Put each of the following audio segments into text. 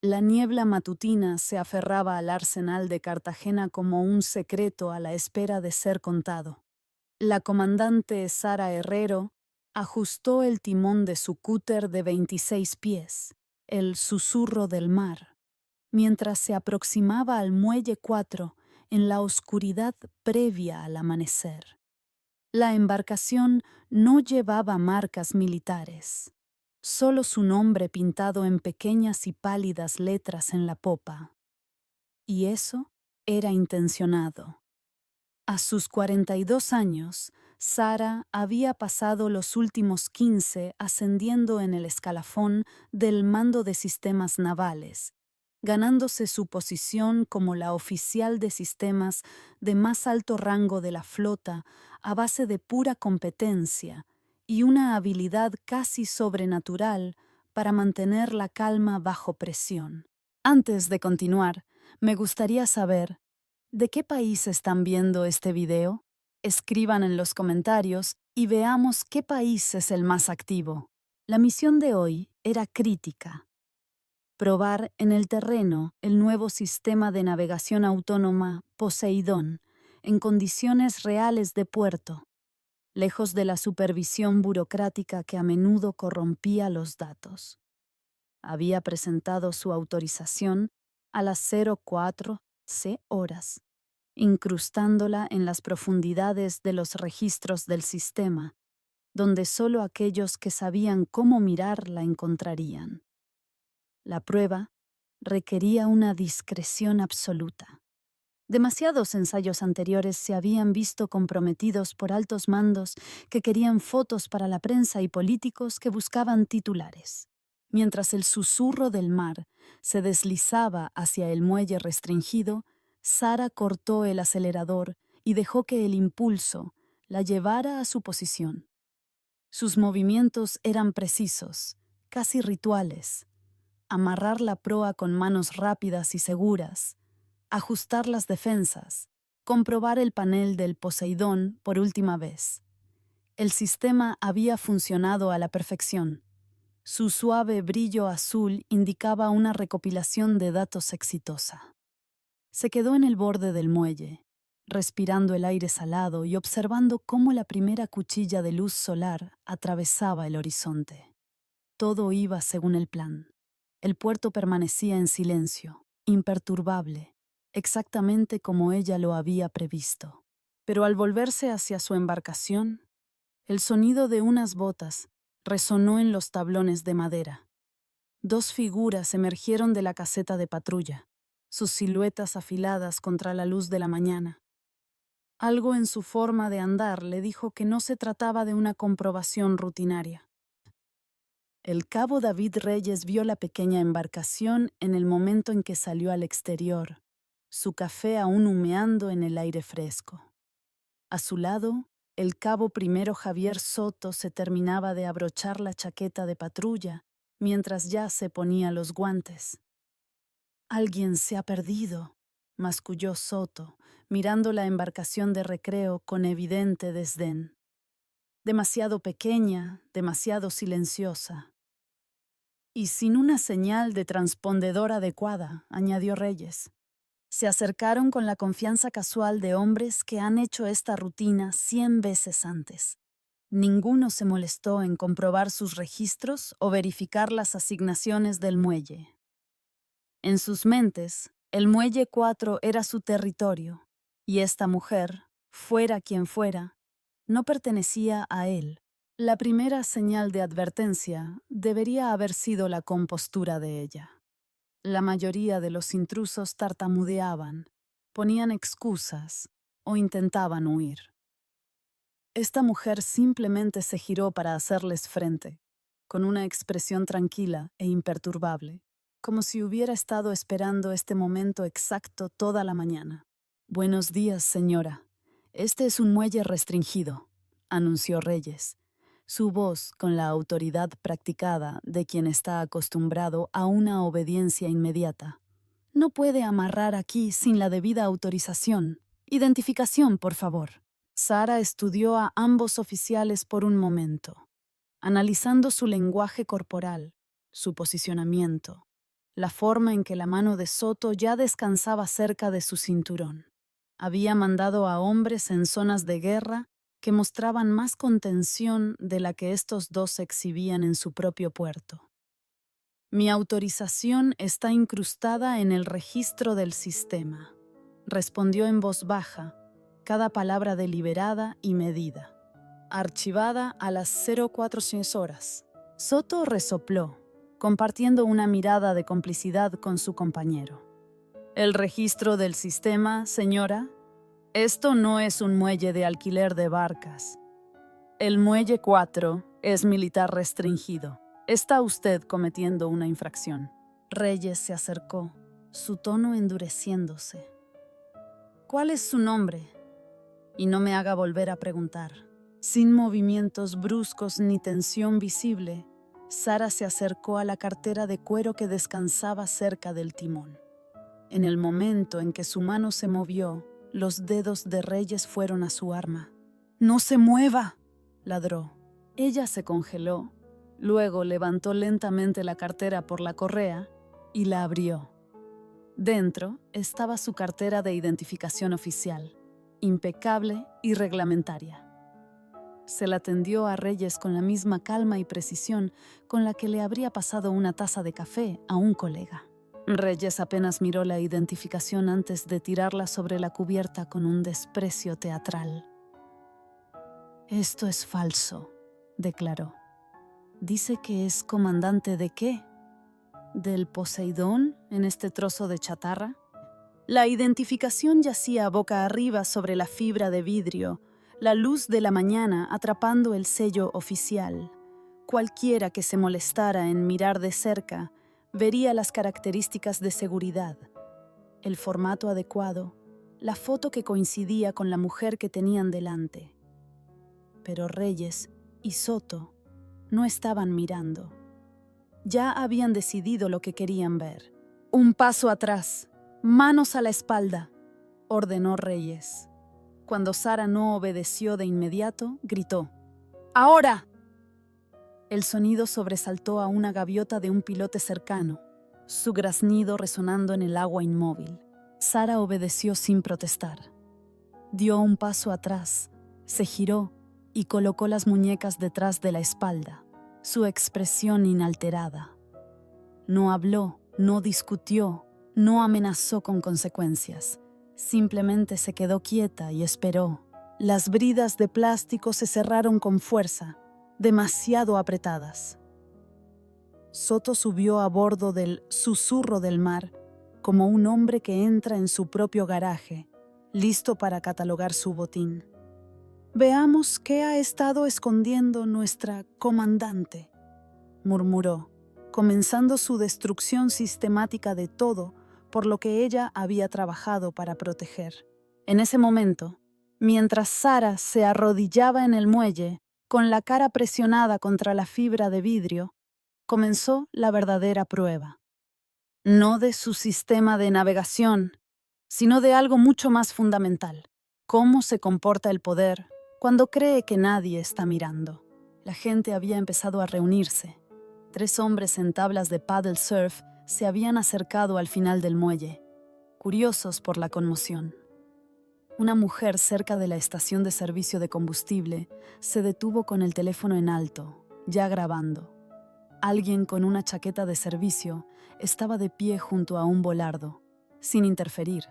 La niebla matutina se aferraba al arsenal de Cartagena como un secreto a la espera de ser contado. La comandante Sara Herrero ajustó el timón de su cúter de 26 pies, el Susurro del Mar, mientras se aproximaba al muelle 4 en la oscuridad previa al amanecer. La embarcación no llevaba marcas militares, solo su nombre pintado en pequeñas y pálidas letras en la popa. Y eso era intencionado. A sus 42 años, Sara había pasado los últimos 15 ascendiendo en el escalafón del mando de sistemas navales, ganándose su posición como la oficial de sistemas de más alto rango de la flota a base de pura competencia y una habilidad casi sobrenatural para mantener la calma bajo presión. Antes de continuar, me gustaría saber, ¿de qué país están viendo este video? Escriban en los comentarios y veamos qué país es el más activo. La misión de hoy era crítica. Probar en el terreno el nuevo sistema de navegación autónoma Poseidón en condiciones reales de puerto, lejos de la supervisión burocrática que a menudo corrompía los datos. Había presentado su autorización a las 04:00 horas, incrustándola en las profundidades de los registros del sistema, donde solo aquellos que sabían cómo mirar la encontrarían. La prueba requería una discreción absoluta. Demasiados ensayos anteriores se habían visto comprometidos por altos mandos que querían fotos para la prensa y políticos que buscaban titulares. Mientras el susurro del mar se deslizaba hacia el muelle restringido, Sara cortó el acelerador y dejó que el impulso la llevara a su posición. Sus movimientos eran precisos, casi rituales. Amarrar la proa con manos rápidas y seguras, ajustar las defensas, comprobar el panel del Poseidón por última vez. El sistema había funcionado a la perfección. Su suave brillo azul indicaba una recopilación de datos exitosa. Se quedó en el borde del muelle, respirando el aire salado y observando cómo la primera cuchilla de luz solar atravesaba el horizonte. Todo iba según el plan. El puerto permanecía en silencio, imperturbable, exactamente como ella lo había previsto. Pero al volverse hacia su embarcación, el sonido de unas botas resonó en los tablones de madera. Dos figuras emergieron de la caseta de patrulla, sus siluetas afiladas contra la luz de la mañana. Algo en su forma de andar le dijo que no se trataba de una comprobación rutinaria. El cabo David Reyes vio la pequeña embarcación en el momento en que salió al exterior, su café aún humeando en el aire fresco. A su lado, el cabo primero Javier Soto se terminaba de abrochar la chaqueta de patrulla, mientras ya se ponía los guantes. «Alguien se ha perdido», masculló Soto, mirando la embarcación de recreo con evidente desdén. Demasiado pequeña, demasiado silenciosa. Y sin una señal de transpondedor adecuada, añadió Reyes. Se acercaron con la confianza casual de hombres que han hecho esta rutina 100 veces antes. Ninguno se molestó en comprobar sus registros o verificar las asignaciones del muelle. En sus mentes, el muelle 4 era su territorio, y esta mujer, fuera quien fuera, no pertenecía a él. La primera señal de advertencia debería haber sido la compostura de ella. La mayoría de los intrusos tartamudeaban, ponían excusas o intentaban huir. Esta mujer simplemente se giró para hacerles frente, con una expresión tranquila e imperturbable, como si hubiera estado esperando este momento exacto toda la mañana. «Buenos días, señora. Este es un muelle restringido», anunció Reyes, su voz con la autoridad practicada de quien está acostumbrado a una obediencia inmediata. «No puede amarrar aquí sin la debida autorización. Identificación, por favor». Sara estudió a ambos oficiales por un momento, analizando su lenguaje corporal, su posicionamiento, la forma en que la mano de Soto ya descansaba cerca de su cinturón. Había mandado a hombres en zonas de guerra que mostraban más contención de la que estos dos exhibían en su propio puerto. Mi autorización está incrustada en el registro del sistema, respondió en voz baja, cada palabra deliberada y medida. Archivada a las 0400 horas. Soto resopló, compartiendo una mirada de complicidad con su compañero. ¿El registro del sistema, señora? Esto no es un muelle de alquiler de barcas. El muelle 4 es militar restringido. Está usted cometiendo una infracción. Reyes se acercó, su tono endureciéndose. ¿Cuál es su nombre? Y no me haga volver a preguntar. Sin movimientos bruscos ni tensión visible, Sara se acercó a la cartera de cuero que descansaba cerca del timón. En el momento en que su mano se movió, los dedos de Reyes fueron a su arma. ¡No se mueva!, ladró. Ella se congeló, luego levantó lentamente la cartera por la correa y la abrió. Dentro estaba su cartera de identificación oficial, impecable y reglamentaria. Se la tendió a Reyes con la misma calma y precisión con la que le habría pasado una taza de café a un colega. Reyes apenas miró la identificación antes de tirarla sobre la cubierta con un desprecio teatral. «Esto es falso», declaró. «¿Dice que es comandante de qué? ¿Del Poseidón en este trozo de chatarra?» La identificación yacía boca arriba sobre la fibra de vidrio, la luz de la mañana atrapando el sello oficial. Cualquiera que se molestara en mirar de cerca vería las características de seguridad, el formato adecuado, la foto que coincidía con la mujer que tenían delante. Pero Reyes y Soto no estaban mirando. Ya habían decidido lo que querían ver. «Un paso atrás, manos a la espalda», ordenó Reyes. Cuando Sara no obedeció de inmediato, gritó: «¡Ahora!». El sonido sobresaltó a una gaviota de un pilote cercano, su graznido resonando en el agua inmóvil. Sara obedeció sin protestar. Dio un paso atrás, se giró y colocó las muñecas detrás de la espalda, su expresión inalterada. No habló, no discutió, no amenazó con consecuencias. Simplemente se quedó quieta y esperó. Las bridas de plástico se cerraron con fuerza, demasiado apretadas. Soto subió a bordo del Susurro del Mar como un hombre que entra en su propio garaje, listo para catalogar su botín. «Veamos qué ha estado escondiendo nuestra comandante», murmuró, comenzando su destrucción sistemática de todo por lo que ella había trabajado para proteger. En ese momento, mientras Sara se arrodillaba en el muelle, con la cara presionada contra la fibra de vidrio, comenzó la verdadera prueba. No de su sistema de navegación, sino de algo mucho más fundamental: cómo se comporta el poder cuando cree que nadie está mirando. La gente había empezado a reunirse. 3 hombres en tablas de paddle surf se habían acercado al final del muelle, curiosos por la conmoción. Una mujer cerca de la estación de servicio de combustible se detuvo con el teléfono en alto, ya grabando. Alguien con una chaqueta de servicio estaba de pie junto a un volardo, sin interferir,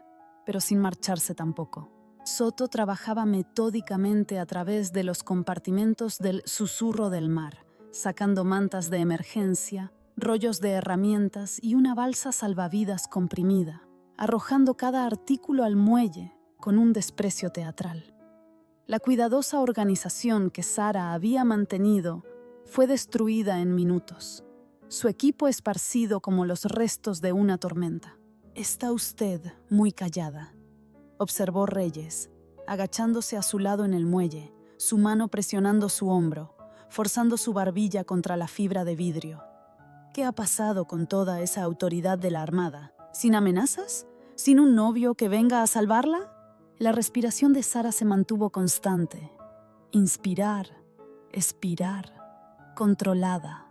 pero sin marcharse tampoco. Soto trabajaba metódicamente a través de los compartimentos del Susurro del Mar, sacando mantas de emergencia, rollos de herramientas y una balsa salvavidas comprimida, arrojando cada artículo al muelle con un desprecio teatral. La cuidadosa organización que Sara había mantenido fue destruida en minutos, su equipo esparcido como los restos de una tormenta. «Está usted muy callada», observó Reyes, agachándose a su lado en el muelle, su mano presionando su hombro, forzando su barbilla contra la fibra de vidrio. ¿Qué ha pasado con toda esa autoridad de la Armada? ¿Sin amenazas? ¿Sin un novio que venga a salvarla? La respiración de Sara se mantuvo constante. Inspirar, expirar, controlada.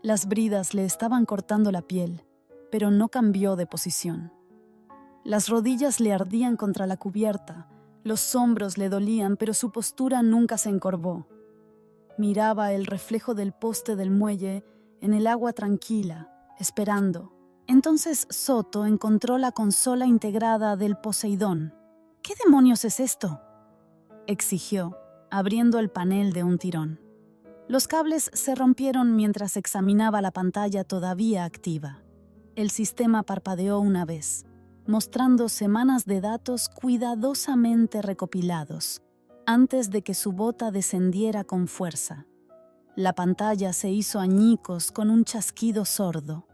Las bridas le estaban cortando la piel pero no cambió de posición. Las rodillas le ardían contra la cubierta, los hombros le dolían, pero su postura nunca se encorvó. Miraba el reflejo del poste del muelle en el agua tranquila, esperando. Entonces Soto encontró la consola integrada del Poseidón. ¿Qué demonios es esto?, exigió, abriendo el panel de un tirón. Los cables se rompieron mientras examinaba la pantalla todavía activa. El sistema parpadeó una vez, mostrando semanas de datos cuidadosamente recopilados, antes de que su bota descendiera con fuerza. La pantalla se hizo añicos con un chasquido sordo.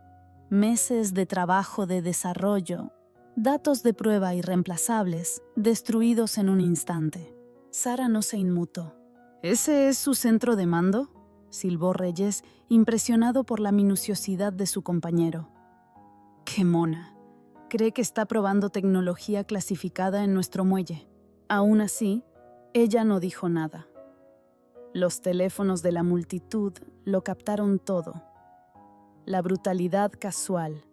Meses de trabajo de desarrollo, datos de prueba irreemplazables, destruidos en un instante. Sara no se inmutó. ¿Ese es su centro de mando?, silbó Reyes, impresionado por la minuciosidad de su compañero. ¡Qué mona! Cree que está probando tecnología clasificada en nuestro muelle. Aún así, ella no dijo nada. Los teléfonos de la multitud lo captaron todo. La brutalidad casual,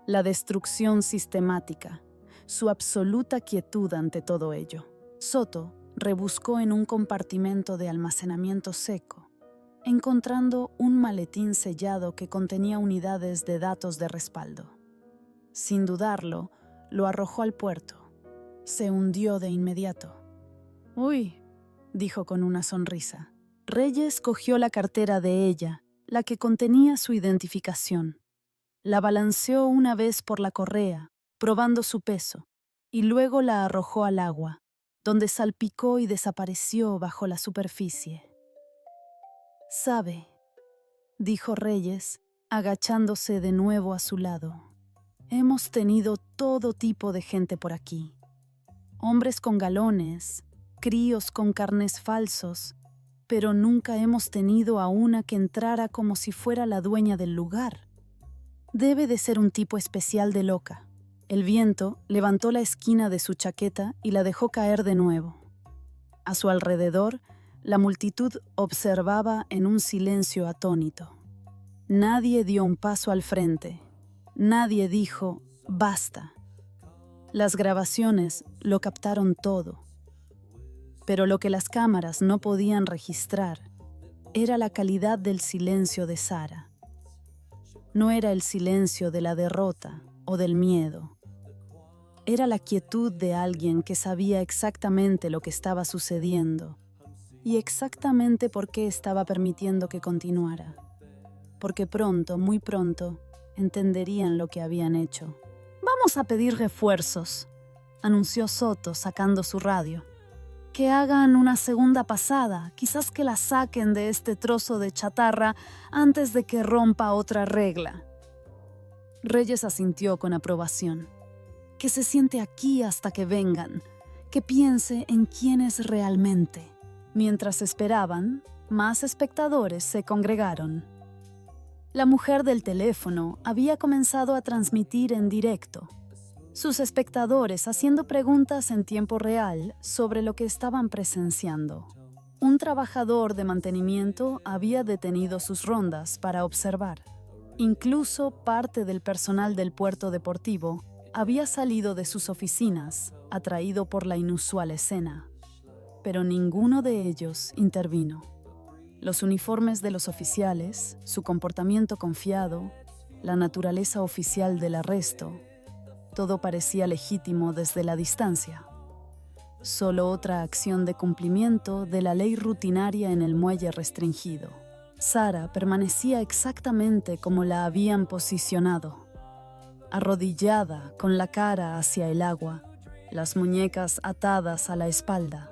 la destrucción sistemática, su absoluta quietud ante todo ello. Soto rebuscó en un compartimento de almacenamiento seco, encontrando un maletín sellado que contenía unidades de datos de respaldo. Sin dudarlo, lo arrojó al puerto. Se hundió de inmediato. «Uy», dijo con una sonrisa. Reyes cogió la cartera de ella, la que contenía su identificación. La balanceó una vez por la correa, probando su peso, y luego la arrojó al agua, donde salpicó y desapareció bajo la superficie. «¿Sabe?», dijo Reyes, agachándose de nuevo a su lado. «Hemos tenido todo tipo de gente por aquí. Hombres con galones, críos con carnés falsos, pero nunca hemos tenido a una que entrara como si fuera la dueña del lugar. Debe de ser un tipo especial de loca». El viento levantó la esquina de su chaqueta y la dejó caer de nuevo. A su alrededor, la multitud observaba en un silencio atónito. Nadie dio un paso al frente. Nadie dijo «basta». Las grabaciones lo captaron todo. Pero lo que las cámaras no podían registrar era la calidad del silencio de Sara. No era el silencio de la derrota o del miedo. Era la quietud de alguien que sabía exactamente lo que estaba sucediendo y exactamente por qué estaba permitiendo que continuara. Porque pronto, muy pronto, entenderían lo que habían hecho. «Vamos a pedir refuerzos», anunció Soto sacando su radio. «Que hagan una segunda pasada, quizás que la saquen de este trozo de chatarra antes de que rompa otra regla». Reyes asintió con aprobación. «Que se siente aquí hasta que vengan, que piense en quién es realmente». Mientras esperaban, más espectadores se congregaron. La mujer del teléfono había comenzado a transmitir en directo. Sus espectadores haciendo preguntas en tiempo real sobre lo que estaban presenciando. Un trabajador de mantenimiento había detenido sus rondas para observar. Incluso parte del personal del puerto deportivo había salido de sus oficinas, atraído por la inusual escena. Pero ninguno de ellos intervino. Los uniformes de los oficiales, su comportamiento confiado, la naturaleza oficial del arresto, todo parecía legítimo desde la distancia. Solo otra acción de cumplimiento de la ley rutinaria en el muelle restringido. Sara permanecía exactamente como la habían posicionado, arrodillada con la cara hacia el agua, las muñecas atadas a la espalda.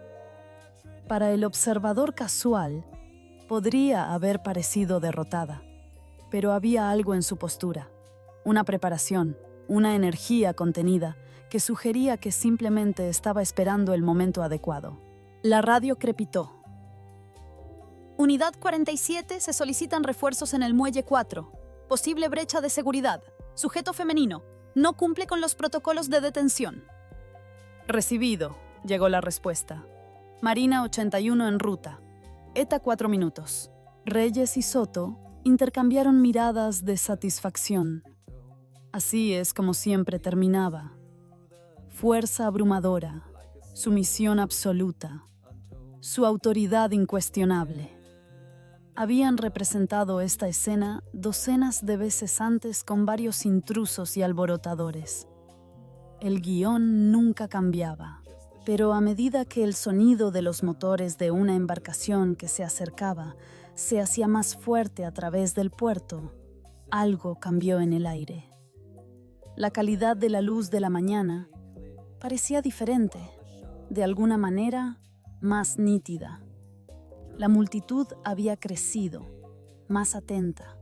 Para el observador casual, podría haber parecido derrotada, pero había algo en su postura, una preparación, una energía contenida que sugería que simplemente estaba esperando el momento adecuado. La radio crepitó. «Unidad 47, se solicitan refuerzos en el muelle 4. Posible brecha de seguridad. Sujeto femenino. No cumple con los protocolos de detención». «Recibido», llegó la respuesta. «Marina 81 en ruta. ETA 4 minutos». Reyes y Soto intercambiaron miradas de satisfacción. Así es como siempre terminaba. Fuerza abrumadora, sumisión absoluta, su autoridad incuestionable. Habían representado esta escena docenas de veces antes con varios intrusos y alborotadores. El guión nunca cambiaba, pero a medida que el sonido de los motores de una embarcación que se acercaba se hacía más fuerte a través del puerto, algo cambió en el aire. La calidad de la luz de la mañana parecía diferente, de alguna manera más nítida. La multitud había crecido, más atenta.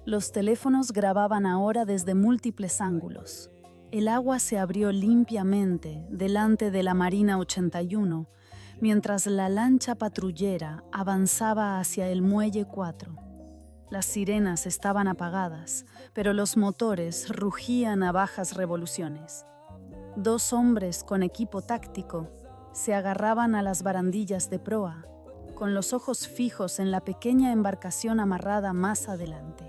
Los teléfonos grababan ahora desde múltiples ángulos. El agua se abrió limpiamente delante de la Marina 81, mientras la lancha patrullera avanzaba hacia el Muelle 4. Las sirenas estaban apagadas, pero los motores rugían a bajas revoluciones. 2 hombres con equipo táctico se agarraban a las barandillas de proa, con los ojos fijos en la pequeña embarcación amarrada más adelante.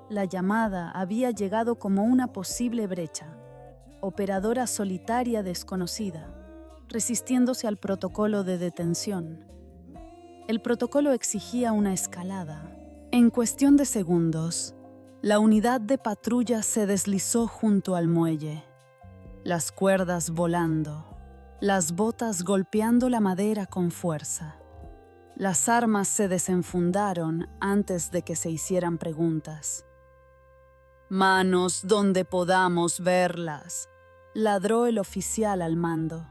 La llamada había llegado como una posible brecha, operadora solitaria desconocida, resistiéndose al protocolo de detención. El protocolo exigía una escalada. En cuestión de segundos, la unidad de patrulla se deslizó junto al muelle, las cuerdas volando, las botas golpeando la madera con fuerza. Las armas se desenfundaron antes de que se hicieran preguntas. «Manos donde podamos verlas», ladró el oficial al mando.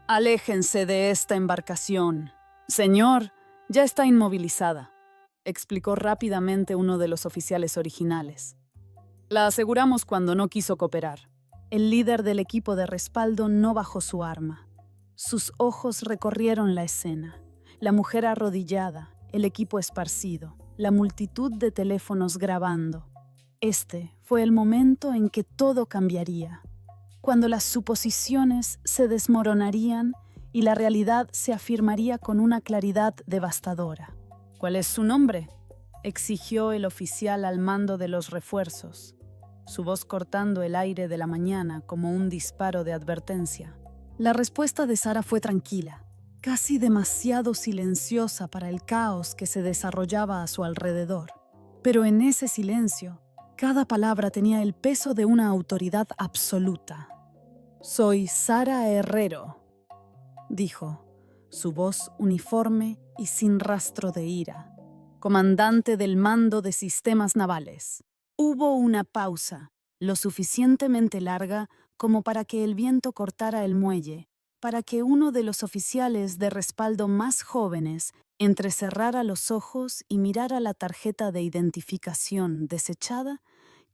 «Aléjense de esta embarcación». «Señor, ya está inmovilizada», explicó rápidamente uno de los oficiales originales. «La aseguramos cuando no quiso cooperar». El líder del equipo de respaldo no bajó su arma. Sus ojos recorrieron la escena. La mujer arrodillada, el equipo esparcido, la multitud de teléfonos grabando. Este fue el momento en que todo cambiaría, cuando las suposiciones se desmoronarían y la realidad se afirmaría con una claridad devastadora. «¿Cuál es su nombre?», exigió el oficial al mando de los refuerzos, su voz cortando el aire de la mañana como un disparo de advertencia. La respuesta de Sara fue tranquila, casi demasiado silenciosa para el caos que se desarrollaba a su alrededor. Pero en ese silencio, cada palabra tenía el peso de una autoridad absoluta. «Soy Sara Herrero», dijo, su voz uniforme y sin rastro de ira, comandante del Mando de Sistemas Navales. Hubo una pausa, lo suficientemente larga como para que el viento cortara el muelle, para que uno de los oficiales de respaldo más jóvenes entrecerrara los ojos y mirara la tarjeta de identificación desechada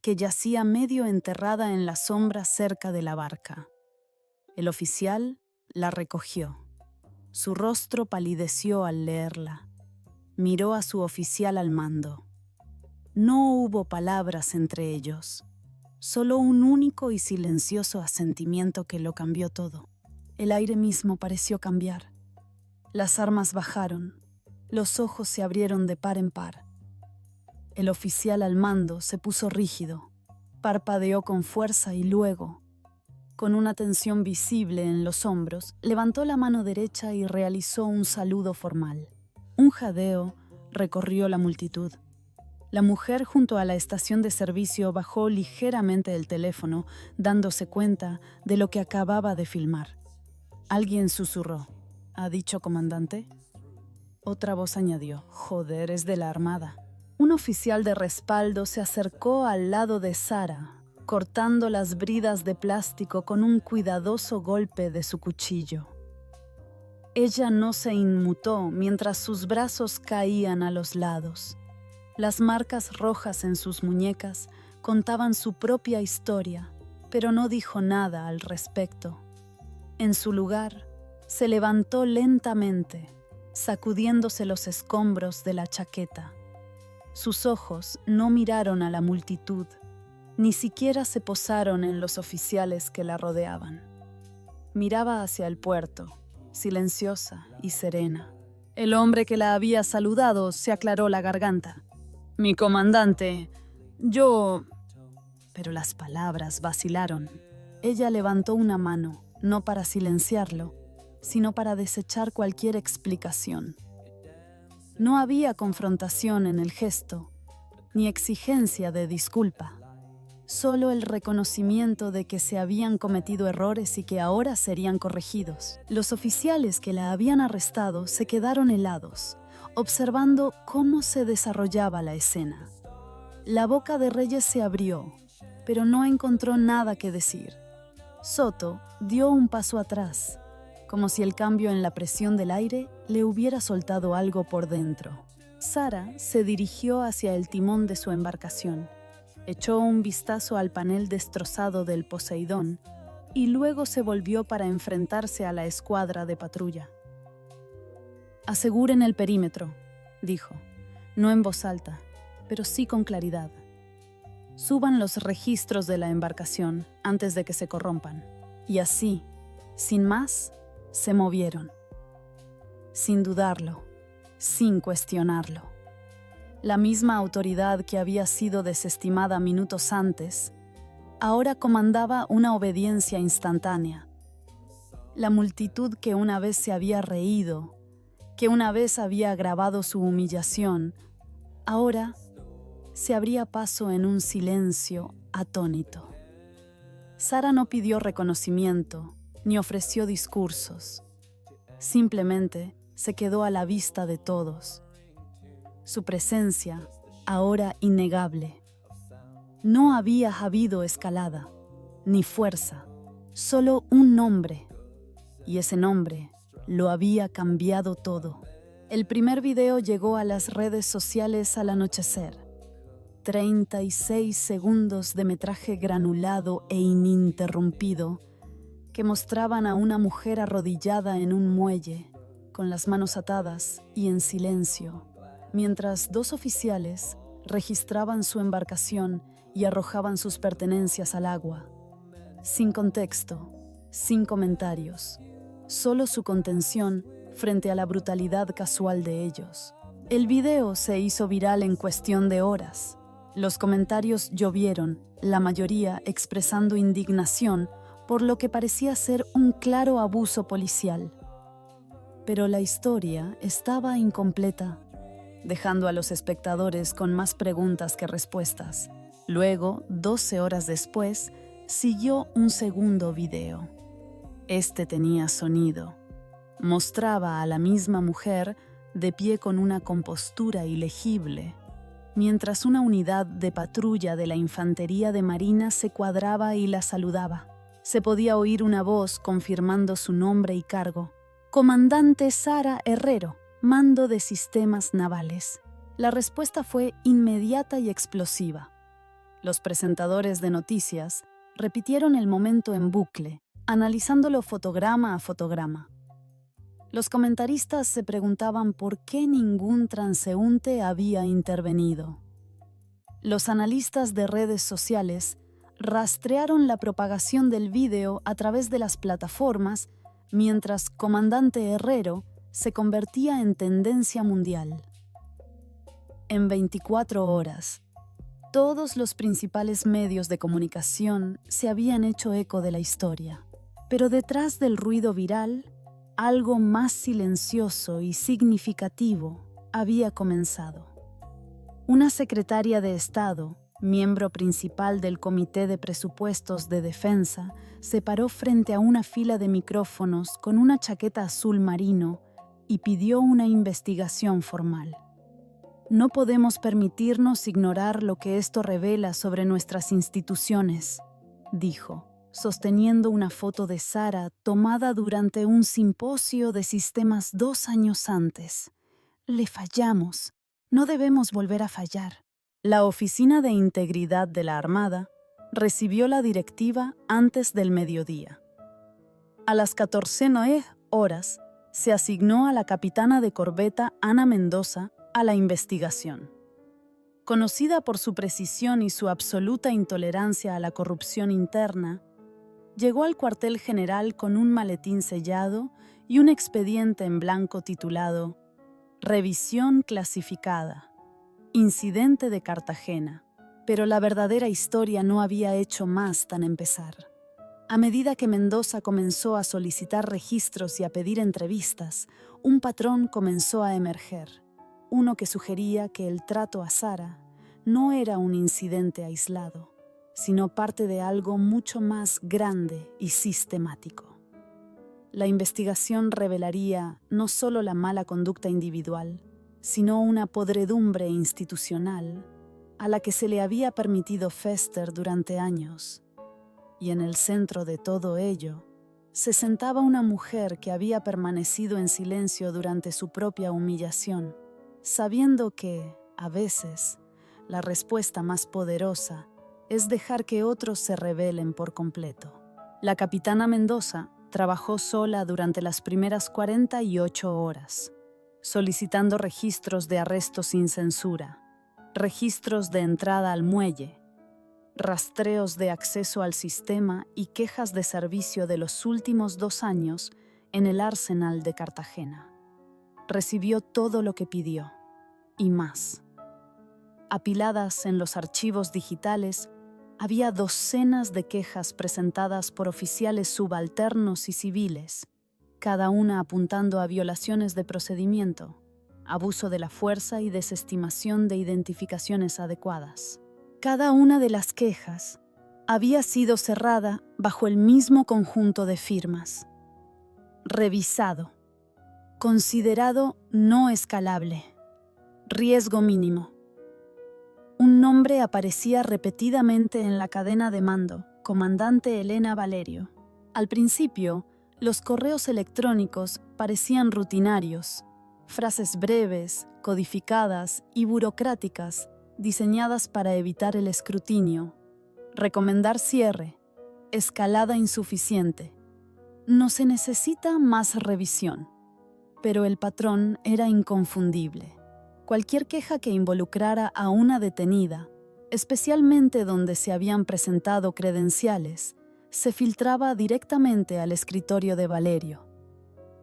que yacía medio enterrada en la sombra cerca de la barca. El oficial la recogió. Su rostro palideció al leerla. Miró a su oficial al mando. No hubo palabras entre ellos, solo un único y silencioso asentimiento que lo cambió todo. El aire mismo pareció cambiar. Las armas bajaron, los ojos se abrieron de par en par. El oficial al mando se puso rígido, parpadeó con fuerza y luego, con una tensión visible en los hombros, levantó la mano derecha y realizó un saludo formal. Un jadeo recorrió la multitud. La mujer junto a la estación de servicio bajó ligeramente el teléfono, dándose cuenta de lo que acababa de filmar. Alguien susurró: ¿ha dicho comandante? Otra voz añadió: joder, es de la Armada. Un oficial de respaldo se acercó al lado de Sara, cortando las bridas de plástico con un cuidadoso golpe de su cuchillo. Ella no se inmutó mientras sus brazos caían a los lados. Las marcas rojas en sus muñecas contaban su propia historia, pero no dijo nada al respecto. En su lugar, se levantó lentamente, sacudiéndose los escombros de la chaqueta. Sus ojos no miraron a la multitud, ni siquiera se posaron en los oficiales que la rodeaban. Miraba hacia el puerto, silenciosa y serena. El hombre que la había saludado se aclaró la garganta. «Mi comandante, yo pero las palabras vacilaron. Ella levantó una mano, no para silenciarlo, sino para desechar cualquier explicación. No había confrontación en el gesto, ni exigencia de disculpa. Solo el reconocimiento de que se habían cometido errores y que ahora serían corregidos. Los oficiales que la habían arrestado se quedaron helados, observando cómo se desarrollaba la escena. La boca de Reyes se abrió, pero no encontró nada que decir. Soto dio un paso atrás, como si el cambio en la presión del aire le hubiera soltado algo por dentro. Sara se dirigió hacia el timón de su embarcación. Echó un vistazo al panel destrozado del Poseidón y luego se volvió para enfrentarse a la escuadra de patrulla. «Aseguren el perímetro», dijo, no en voz alta, pero sí con claridad. «Suban los registros de la embarcación antes de que se corrompan». Y así, sin más, se movieron. Sin dudarlo, sin cuestionarlo. La misma autoridad que había sido desestimada minutos antes, ahora comandaba una obediencia instantánea. La multitud que una vez se había reído, que una vez había agravado su humillación, ahora se abría paso en un silencio atónito. Sara no pidió reconocimiento, ni ofreció discursos. Simplemente se quedó a la vista de todos. Su presencia, ahora innegable. No había habido escalada, ni fuerza, solo un nombre. Y ese nombre lo había cambiado todo. El primer video llegó a las redes sociales al anochecer. 36 segundos de metraje granulado e ininterrumpido que mostraban a una mujer arrodillada en un muelle, con las manos atadas y en silencio, mientras dos oficiales registraban su embarcación y arrojaban sus pertenencias al agua. Sin contexto, sin comentarios, solo su contención frente a la brutalidad casual de ellos. El video se hizo viral en cuestión de horas. Los comentarios llovieron, la mayoría expresando indignación por lo que parecía ser un claro abuso policial. Pero la historia estaba incompleta, dejando a los espectadores con más preguntas que respuestas. Luego, 12 horas después, siguió un segundo video. Este tenía sonido. Mostraba a la misma mujer de pie con una compostura ilegible, mientras una unidad de patrulla de la Infantería de Marina se cuadraba y la saludaba. Se podía oír una voz confirmando su nombre y cargo. «Comandante Sara Herrero, Mando de Sistemas Navales». La respuesta fue inmediata y explosiva. Los presentadores de noticias repitieron el momento en bucle, analizándolo fotograma a fotograma. Los comentaristas se preguntaban por qué ningún transeúnte había intervenido. Los analistas de redes sociales rastrearon la propagación del vídeo a través de las plataformas mientras Comandante Herrero se convertía en tendencia mundial. En 24 horas, todos los principales medios de comunicación se habían hecho eco de la historia. Pero detrás del ruido viral, algo más silencioso y significativo había comenzado. Una secretaria de Estado, miembro principal del Comité de Presupuestos de Defensa, se paró frente a una fila de micrófonos con una chaqueta azul marino y pidió una investigación formal. «No podemos permitirnos ignorar lo que esto revela sobre nuestras instituciones», dijo, sosteniendo una foto de Sara tomada durante un simposio de sistemas 2 años antes. «Le fallamos. No debemos volver a fallar». La Oficina de Integridad de la Armada recibió la directiva antes del mediodía. A las 14:09 horas se asignó a la capitana de corbeta Ana Mendoza a la investigación. Conocida por su precisión y su absoluta intolerancia a la corrupción interna, llegó al cuartel general con un maletín sellado y un expediente en blanco titulado «Revisión clasificada. Incidente de Cartagena. Pero la verdadera historia no había hecho más tan empezar. A medida que Mendoza comenzó a solicitar registros y a pedir entrevistas, un patrón comenzó a emerger, uno que sugería que el trato a Sara no era un incidente aislado, sino parte de algo mucho más grande y sistemático. La investigación revelaría no solo la mala conducta individual, sino una podredumbre institucional a la que se le había permitido fester durante años. Y en el centro de todo ello, se sentaba una mujer que había permanecido en silencio durante su propia humillación, sabiendo que, a veces, la respuesta más poderosa es dejar que otros se rebelen por completo. La capitana Mendoza trabajó sola durante las primeras 48 horas, solicitando registros de arresto sin censura, registros de entrada al muelle, rastreos de acceso al sistema y quejas de servicio de los últimos 2 años en el Arsenal de Cartagena. Recibió todo lo que pidió, y más. Apiladas en los archivos digitales, había docenas de quejas presentadas por oficiales subalternos y civiles, cada una apuntando a violaciones de procedimiento, abuso de la fuerza y desestimación de identificaciones adecuadas. Cada una de las quejas había sido cerrada bajo el mismo conjunto de firmas. Revisado. Considerado no escalable. Riesgo mínimo. Un nombre aparecía repetidamente en la cadena de mando, Comandante Elena Valerio. Al principio, los correos electrónicos parecían rutinarios, frases breves, codificadas y burocráticas, diseñadas para evitar el escrutinio, recomendar cierre, escalada insuficiente. No se necesita más revisión, pero el patrón era inconfundible. Cualquier queja que involucrara a una detenida, especialmente donde se habían presentado credenciales, se filtraba directamente al escritorio de Valerio.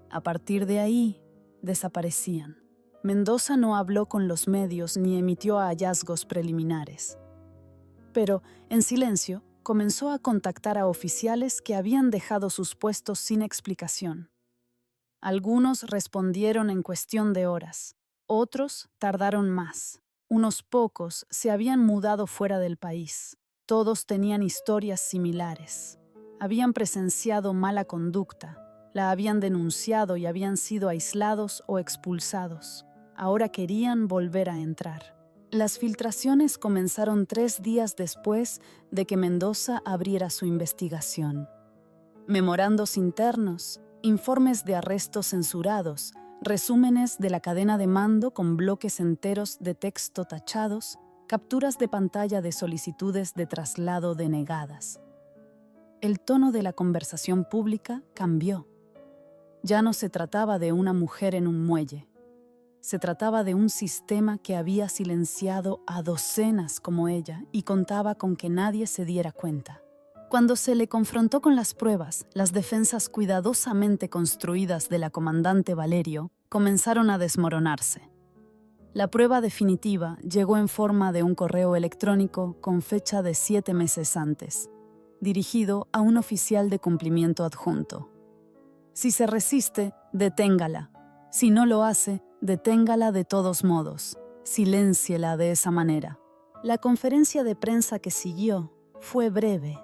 A partir de ahí, desaparecían. Mendoza no habló con los medios ni emitió hallazgos preliminares. Pero, en silencio, comenzó a contactar a oficiales que habían dejado sus puestos sin explicación. Algunos respondieron en cuestión de horas, otros tardaron más. Unos pocos se habían mudado fuera del país. Todos tenían historias similares. Habían presenciado mala conducta, la habían denunciado y habían sido aislados o expulsados. Ahora querían volver a entrar. Las filtraciones comenzaron 3 días después de que Mendoza abriera su investigación. Memorandos internos, informes de arrestos censurados, resúmenes de la cadena de mando con bloques enteros de texto tachados, capturas de pantalla de solicitudes de traslado denegadas. El tono de la conversación pública cambió. Ya no se trataba de una mujer en un muelle. Se trataba de un sistema que había silenciado a docenas como ella y contaba con que nadie se diera cuenta. Cuando se le confrontó con las pruebas, las defensas cuidadosamente construidas de la comandante Valerio comenzaron a desmoronarse. La prueba definitiva llegó en forma de un correo electrónico con fecha de 7 meses antes, dirigido a un oficial de cumplimiento adjunto. Si se resiste, deténgala. Si no lo hace, deténgala de todos modos. Silénciela de esa manera. La conferencia de prensa que siguió fue breve.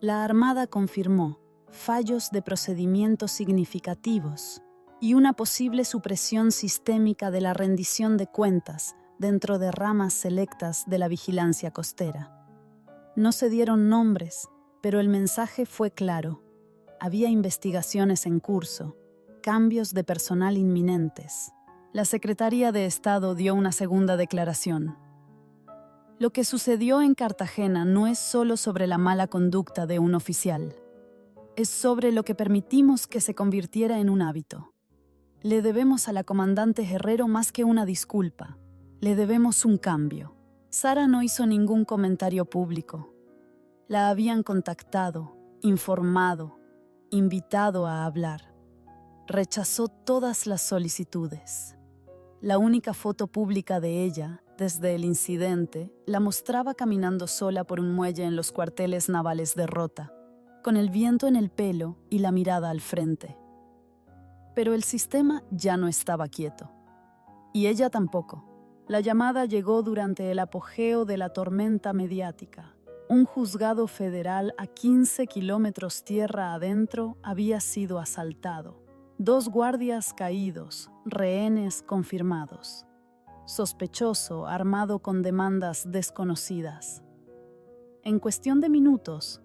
La Armada confirmó fallos de procedimientos significativos y una posible supresión sistémica de la rendición de cuentas dentro de ramas selectas de la vigilancia costera. No se dieron nombres, pero el mensaje fue claro. Había investigaciones en curso, cambios de personal inminentes. La Secretaría de Estado dio una segunda declaración. Lo que sucedió en Cartagena no es solo sobre la mala conducta de un oficial. Es sobre lo que permitimos que se convirtiera en un hábito. Le debemos a la comandante Herrero más que una disculpa. Le debemos un cambio. Sara no hizo ningún comentario público. La habían contactado, informado, invitado a hablar. Rechazó todas las solicitudes. La única foto pública de ella Desde el incidente, la mostraba caminando sola por un muelle en los cuarteles navales de Rota, con el viento en el pelo y la mirada al frente. Pero el sistema ya no estaba quieto. Y ella tampoco. La llamada llegó durante el apogeo de la tormenta mediática. Un juzgado federal a 15 kilómetros tierra adentro había sido asaltado. 2 guardias caídos, rehenes confirmados. Sospechoso armado con demandas desconocidas. En cuestión de minutos,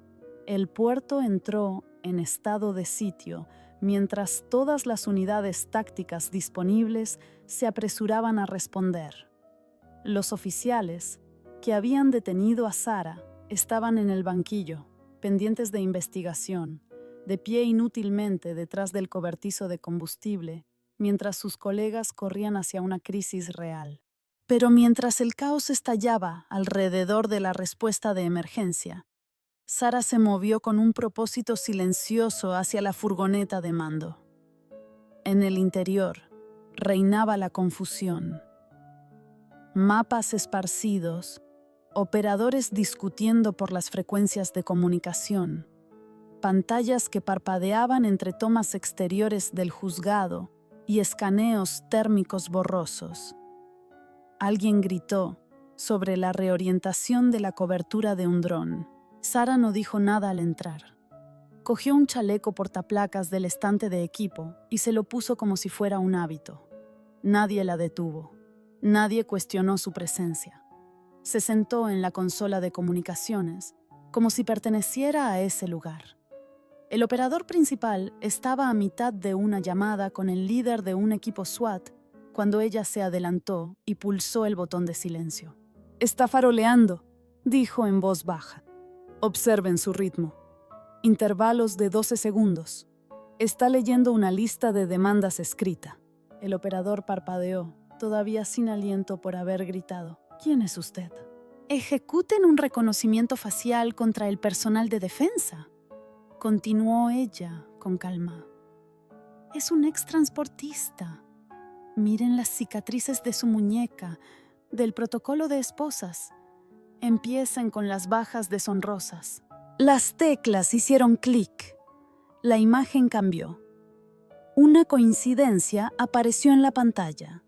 el puerto entró en estado de sitio mientras todas las unidades tácticas disponibles se apresuraban a responder. Los oficiales que habían detenido a Sara estaban en el banquillo, pendientes de investigación, de pie inútilmente detrás del cobertizo de combustible, mientras sus colegas corrían hacia una crisis real. Pero mientras el caos estallaba alrededor de la respuesta de emergencia, Sara se movió con un propósito silencioso hacia la furgoneta de mando. En el interior reinaba la confusión. Mapas esparcidos, operadores discutiendo por las frecuencias de comunicación, pantallas que parpadeaban entre tomas exteriores del juzgado y escaneos térmicos borrosos. Alguien gritó sobre la reorientación de la cobertura de un dron. Sara no dijo nada al entrar. Cogió un chaleco portaplacas del estante de equipo y se lo puso como si fuera un hábito. Nadie la detuvo. Nadie cuestionó su presencia. Se sentó en la consola de comunicaciones como si perteneciera a ese lugar. El operador principal estaba a mitad de una llamada con el líder de un equipo SWAT cuando ella se adelantó y pulsó el botón de silencio. «Está faroleando», dijo en voz baja. «Observen su ritmo. Intervalos de 12 segundos. Está leyendo una lista de demandas escrita». El operador parpadeó, todavía sin aliento por haber gritado. «¿Quién es usted?» «Ejecuten un reconocimiento facial contra el personal de defensa», continuó ella con calma. «Es un extransportista. Miren las cicatrices de su muñeca, del protocolo de esposas. Empiecen con las bajas deshonrosas». Las teclas hicieron clic. La imagen cambió. Una coincidencia apareció en la pantalla.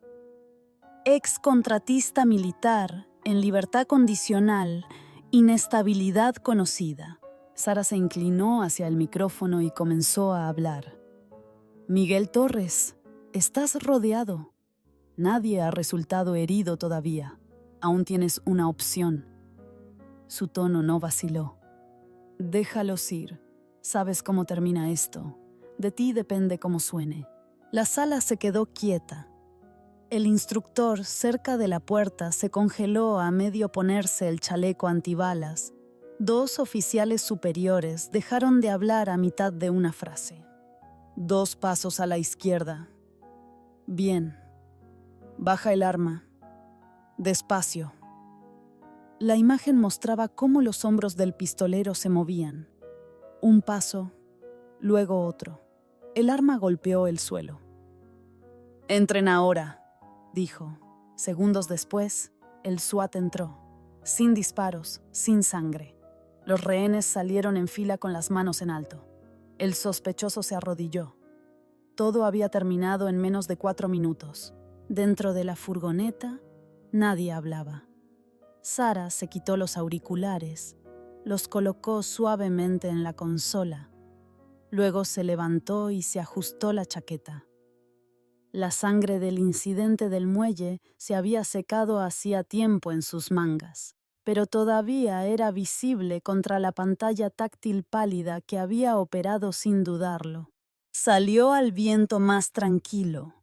Excontratista militar, en libertad condicional, inestabilidad conocida. Sara se inclinó hacia el micrófono y comenzó a hablar. «Miguel Torres, estás rodeado. Nadie ha resultado herido todavía. Aún tienes una opción». Su tono no vaciló. «Déjalos ir. Sabes cómo termina esto. De ti depende cómo suene». La sala se quedó quieta. El instructor cerca de la puerta se congeló a medio ponerse el chaleco antibalas. 2 oficiales superiores dejaron de hablar a mitad de una frase. 2 pasos a la izquierda. Bien. Baja el arma. Despacio. La imagen mostraba cómo los hombros del pistolero se movían. Un paso, luego otro. El arma golpeó el suelo. «Entren ahora», dijo. Segundos después, el SWAT entró. Sin disparos, sin sangre. Los rehenes salieron en fila con las manos en alto. El sospechoso se arrodilló. Todo había terminado en menos de 4 minutos. Dentro de la furgoneta, nadie hablaba. Sara se quitó los auriculares, los colocó suavemente en la consola. Luego se levantó y se ajustó la chaqueta. La sangre del incidente del muelle se había secado hacía tiempo en sus mangas, pero todavía era visible contra la pantalla táctil pálida que había operado sin dudarlo. Salió al viento más tranquilo.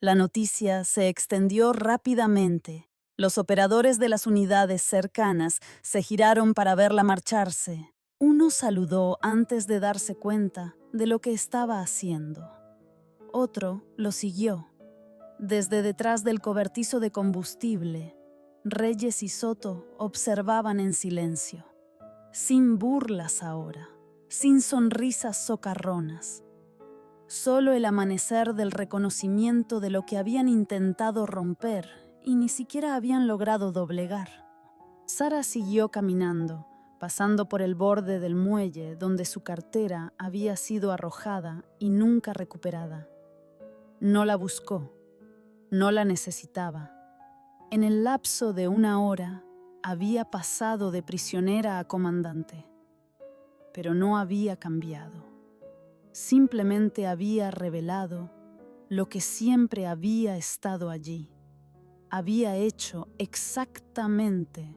La noticia se extendió rápidamente. Los operadores de las unidades cercanas se giraron para verla marcharse. Uno saludó antes de darse cuenta de lo que estaba haciendo. Otro lo siguió. Desde detrás del cobertizo de combustible, Reyes y Soto observaban en silencio. Sin burlas ahora, sin sonrisas socarronas. Solo el amanecer del reconocimiento de lo que habían intentado romper y ni siquiera habían logrado doblegar. Sara siguió caminando, pasando por el borde del muelle donde su cartera había sido arrojada y nunca recuperada. No la buscó, no la necesitaba. En el lapso de 1 hora había pasado de prisionera a comandante, pero no había cambiado. Simplemente había revelado lo que siempre había estado allí. Había hecho exactamente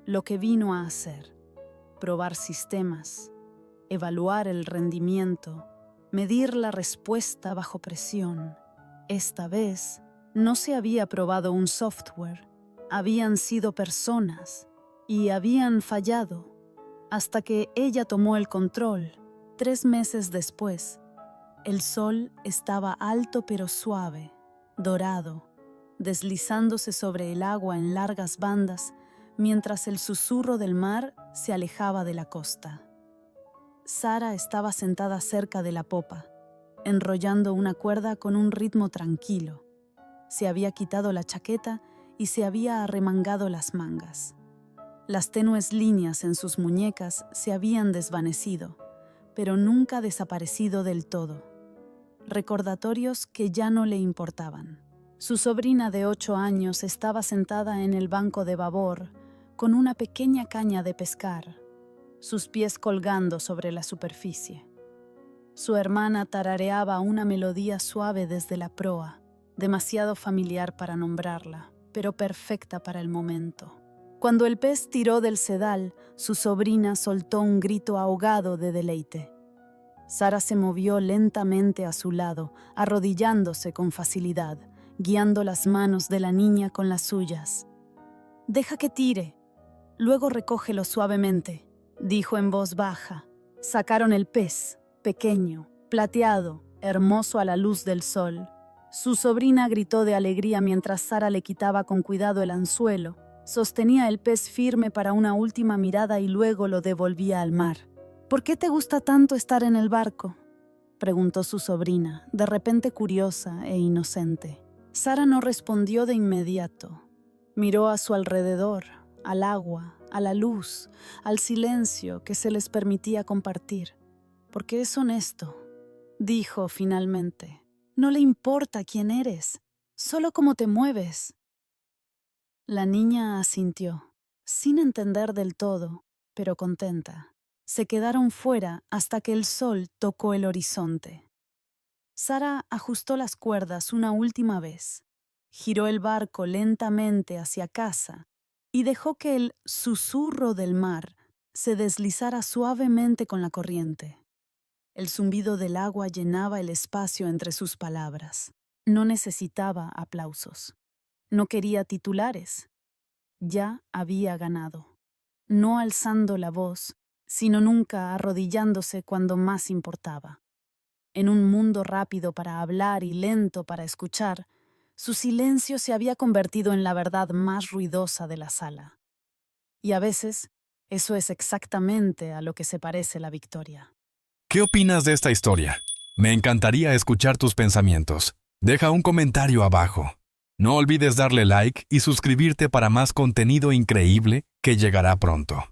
lo que vino a hacer: probar sistemas, evaluar el rendimiento, medir la respuesta bajo presión. Esta vez no se había probado un software, habían sido personas y habían fallado, hasta que ella tomó el control. 3 meses después, el sol estaba alto pero suave, dorado, deslizándose sobre el agua en largas bandas, mientras el susurro del mar se alejaba de la costa. Sara estaba sentada cerca de la popa, enrollando una cuerda con un ritmo tranquilo. Se había quitado la chaqueta y se había arremangado las mangas. Las tenues líneas en sus muñecas se habían desvanecido, pero nunca desaparecido del todo. Recordatorios que ya no le importaban. Su sobrina de 8 años estaba sentada en el banco de babor con una pequeña caña de pescar, sus pies colgando sobre la superficie. Su hermana tarareaba una melodía suave desde la proa, demasiado familiar para nombrarla, pero perfecta para el momento. Cuando el pez tiró del sedal, su sobrina soltó un grito ahogado de deleite. Sara se movió lentamente a su lado, arrodillándose con facilidad, guiando las manos de la niña con las suyas. «Deja que tire, luego recógelo suavemente», dijo en voz baja. Sacaron el pez, pequeño, plateado, hermoso a la luz del sol. Su sobrina gritó de alegría mientras Sara le quitaba con cuidado el anzuelo. Sostenía el pez firme para una última mirada y luego lo devolvía al mar. «¿Por qué te gusta tanto estar en el barco?», preguntó su sobrina, de repente curiosa e inocente. Sara no respondió de inmediato. Miró a su alrededor, al agua, a la luz, al silencio que se les permitía compartir. «Porque es honesto», dijo finalmente. «No le importa quién eres, solo cómo te mueves». La niña asintió, sin entender del todo, pero contenta. Se quedaron fuera hasta que el sol tocó el horizonte. Sara ajustó las cuerdas una última vez, giró el barco lentamente hacia casa y dejó que el susurro del mar se deslizara suavemente con la corriente. El zumbido del agua llenaba el espacio entre sus palabras. No necesitaba aplausos. No quería titulares. Ya había ganado. No alzando la voz, sino nunca arrodillándose cuando más importaba. En un mundo rápido para hablar y lento para escuchar, su silencio se había convertido en la verdad más ruidosa de la sala. Y a veces, eso es exactamente a lo que se parece la victoria. ¿Qué opinas de esta historia? Me encantaría escuchar tus pensamientos. Deja un comentario abajo. No olvides darle like y suscribirte para más contenido increíble que llegará pronto.